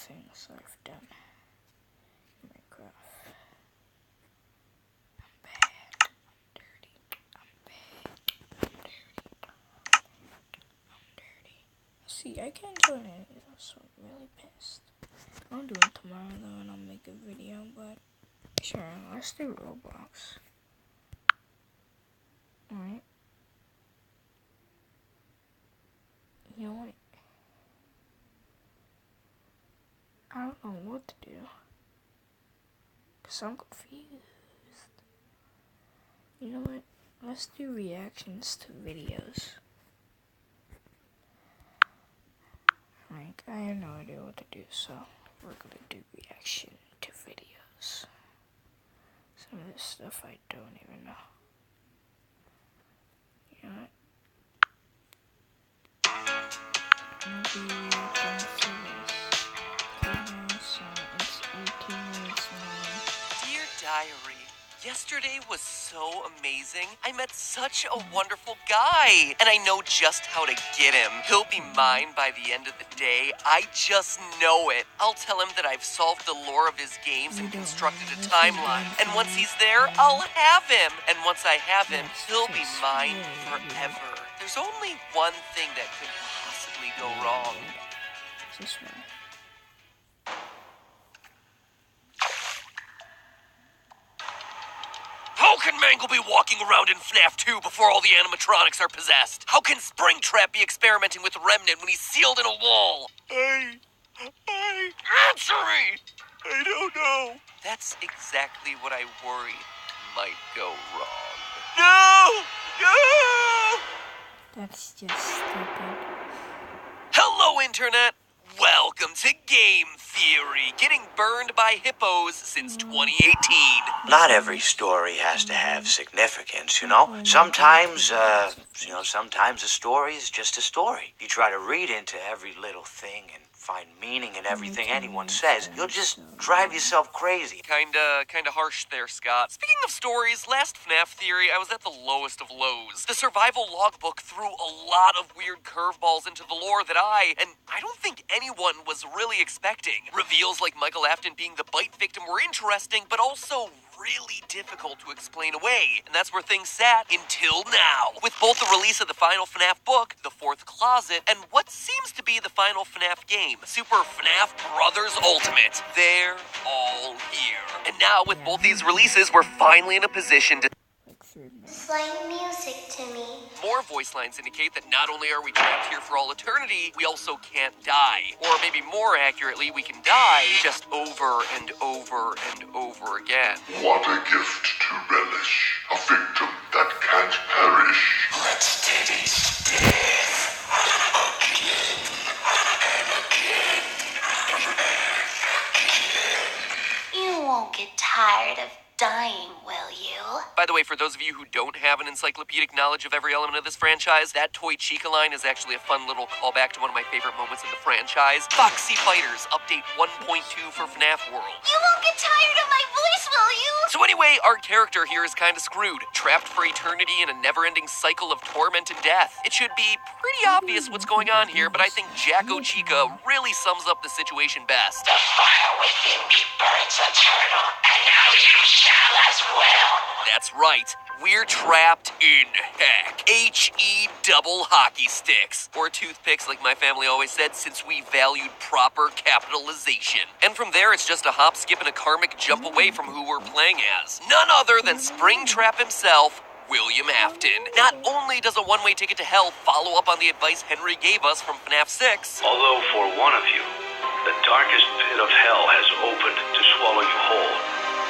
things I've done in Minecraft. I'm bad. I'm dirty. I'm dirty. See, I can't join any of those, so I'm really pissed. I'll do it tomorrow though, and I'll make a video, but sure, let's do Roblox. Alright. You know what? I don't know what to do. Cause I'm confused. You know what? Let's do reactions to videos. Like, I have no idea what to do, so we're gonna do reaction to videos. Some of this stuff I don't even know. You know what? Maybe going through this. Okay, now, so it's 18 minutes long. Dear Diary, yesterday was so amazing. I met such a wonderful guy, and I know just how to get him. He'll be mine by the end of the day. I just know it. I'll tell him that I've solved the lore of his games and constructed a timeline. And once he's there, I'll have him. And once I have him, he'll be mine forever. There's only one thing that could possibly go wrong. This way. How can Mangle be walking around in FNAF 2 before all the animatronics are possessed? How can Springtrap be experimenting with Remnant when he's sealed in a wall? Answer me! I don't know. That's exactly what I worry might go wrong. No! No! That's just stupid. Hello, Internet! Welcome to Game Theory, getting burned by hippos since 2018. Not every story has to have significance, you know? Sometimes a story is just a story. You try to read into every little thing and find meaning in everything anyone says, you'll just drive yourself crazy. Kinda harsh there, Scott. Speaking of stories, last FNAF Theory, I was at the lowest of lows. The survival logbook threw a lot of weird curveballs into the lore that I don't think anyone was really expecting. Reveals like Michael Afton being the bite victim were interesting, but also really difficult to explain away. And that's where things sat until now. With both the release of the final FNAF book, The Fourth Closet, and what seems to be the final FNAF game, Super FNAF Brothers Ultimate. They're all here. And now with both these releases, we're finally in a position to Play music to me. more voice lines indicate that not only are we trapped here for all eternity, we also can't die. Or maybe more accurately, we can die just over and over and over again. What a gift to relish, a victim that can't perish. Let's taste death again and again. You won't get tired of dying, will you? By the way, for those of you who don't have an encyclopedic knowledge of every element of this franchise, that Toy Chica line is actually a fun little callback to one of my favorite moments in the franchise. Foxy Fighters, update 1.2 for FNAF World. You won't get tired of my voice, will you? So anyway, our character here is kinda screwed. Trapped for eternity in a never-ending cycle of torment and death. It should be pretty obvious what's going on here, but I think Jacko Chica really sums up the situation best. The fire within me burns eternal, and now you shall as well. That's right. We're trapped in heck. H-E double hockey sticks. Or toothpicks like my family always said, since we valued proper capitalization. And from there, it's just a hop, skip, and a karmic jump away from who we're playing as. None other than Springtrap himself, William Afton. Not only does a one-way ticket to hell follow up on the advice Henry gave us from FNAF 6, Although for one of you, the darkest pit of hell has opened to swallow you whole.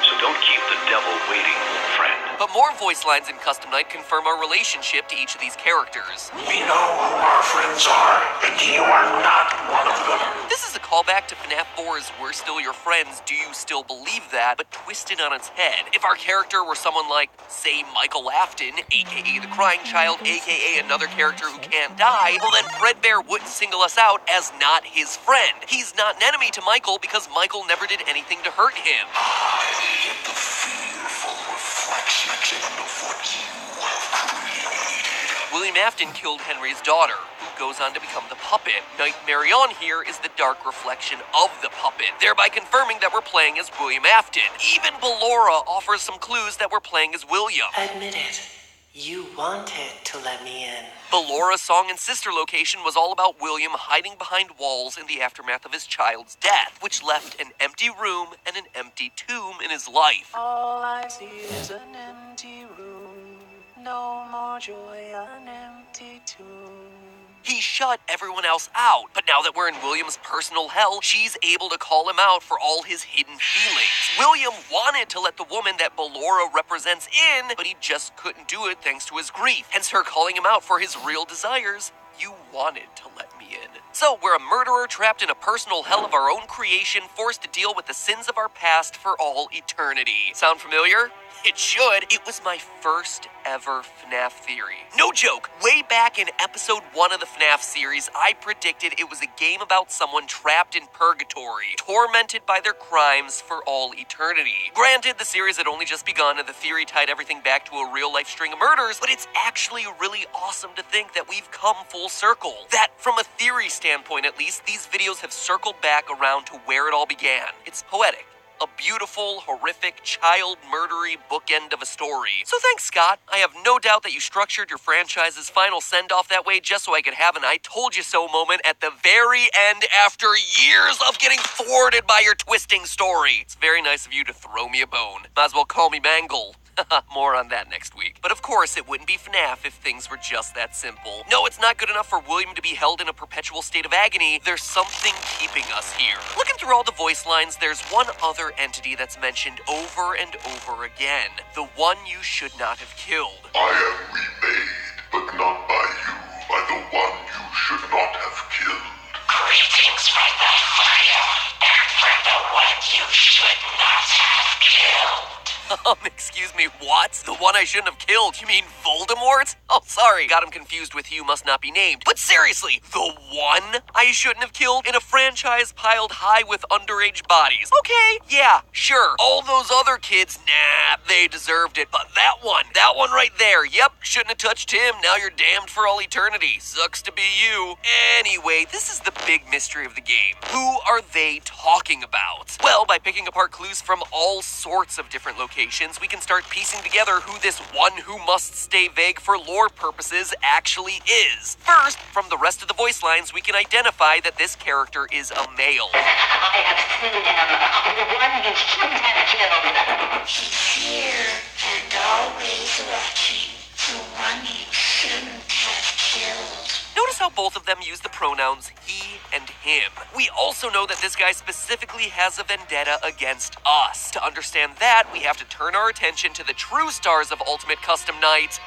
So don't keep the devil waiting, friend. but more voice lines in Custom Night confirm our relationship to each of these characters. We know who our friends are, and you are not one of them. This is a callback to FNAF 4's We're Still Your Friends, Do You Still Believe That? But twisted on its head. If our character were someone like, say, Michael Afton, aka the Crying Child, aka another character who can't die, well then Fredbear wouldn't single us out as not his friend. He's not an enemy to Michael because Michael never did anything to hurt him. I am the fearful reflection of what you have created. William Afton killed Henry's daughter, who goes on to become the puppet. Nightmare on here is the dark reflection of the puppet, thereby confirming that we're playing as William Afton. Even Ballora offers some clues that we're playing as William. Admit it. You wanted to let me in. Ballora's song and sister location was all about William hiding behind walls in the aftermath of his child's death, which left an empty room and an empty tomb in his life. All I see is an empty room. No more joy, an empty tomb. He shut everyone else out, but now that we're in William's personal hell, she's able to call him out for all his hidden feelings. William wanted to let the woman that Ballora represents in, but he just couldn't do it thanks to his grief, hence her calling him out for his real desires. You wanted to let me in. So, we're a murderer trapped in a personal hell of our own creation, forced to deal with the sins of our past for all eternity. Sound familiar? It should. It was my first ever FNAF theory. No joke, way back in episode 1 of the FNAF series, I predicted it was a game about someone trapped in purgatory, tormented by their crimes for all eternity. Granted, the series had only just begun and the theory tied everything back to a real-life string of murders, but it's actually really awesome to think that we've come full circle. That, from a theory standpoint at least, these videos have circled back around to where it all began. It's poetic. A beautiful, horrific, child-murdery bookend of a story. So thanks, Scott. I have no doubt that you structured your franchise's final send-off that way just so I could have an I told you so moment at the very end after years of getting thwarted by your twisting story. It's very nice of you to throw me a bone. Might as well call me Mangle. More on that next week. But of course, it wouldn't be FNAF if things were just that simple. No, it's not good enough for William to be held in a perpetual state of agony. There's something keeping us here. Looking through all the voice lines, there's one other entity that's mentioned over and over again. The one you should not have killed. I am remade, but not by you, by the one you should not have killed. Greetings from the fire, and from the one you should not have killed. Excuse me, what? The one I shouldn't have killed? You mean Voldemort? Oh, sorry. Got him confused with Who Must Not Be Named. But seriously, the one I shouldn't have killed in a franchise piled high with underage bodies. Okay, yeah, sure. All those other kids, nah, they deserved it. But that one right there, yep, shouldn't have touched him. Now you're damned for all eternity. Sucks to be you. Anyway, this is the big mystery of the game. Who are they talking about? Well, by picking apart clues from all sorts of different locations, we can start piecing together who this one who must stay vague for lore purposes actually is. First, from the rest of the voice lines, we can identify that this character is a male. I have seen him, the one you shouldn't have killed. He's here and always watching. The one you shouldn't have killed. Notice how both of them use the pronouns he and him. We also know that this guy specifically has a vendetta against us. To understand that, we have to turn our attention to the true stars of Ultimate Custom Night,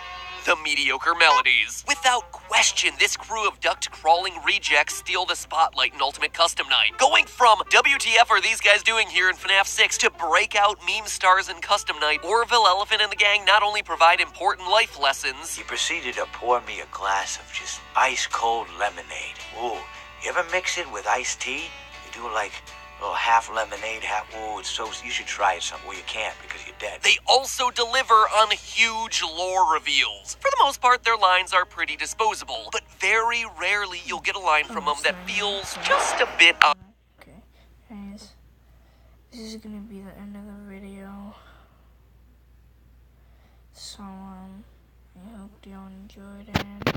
the mediocre melodies. Without question, this crew of duct-crawling rejects steal the spotlight in Ultimate Custom Night. Going from WTF are these guys doing here in FNAF 6 to breakout meme stars in Custom Night, Orville Elephant and the gang not only provide important life lessons, He proceeded to pour me a glass of just ice-cold lemonade. Ooh, you ever mix it with iced tea? You do like a little half lemonade, half... Ooh, it's so... You should try it some. Well, you can't because you're dead. they also deliver on huge lore reveals. For the most part, their lines are pretty disposable, but very rarely you'll get a line from them that feels just a bit odd. Okay, guys, this is gonna be the end of the video. So, I hope you all enjoyed it.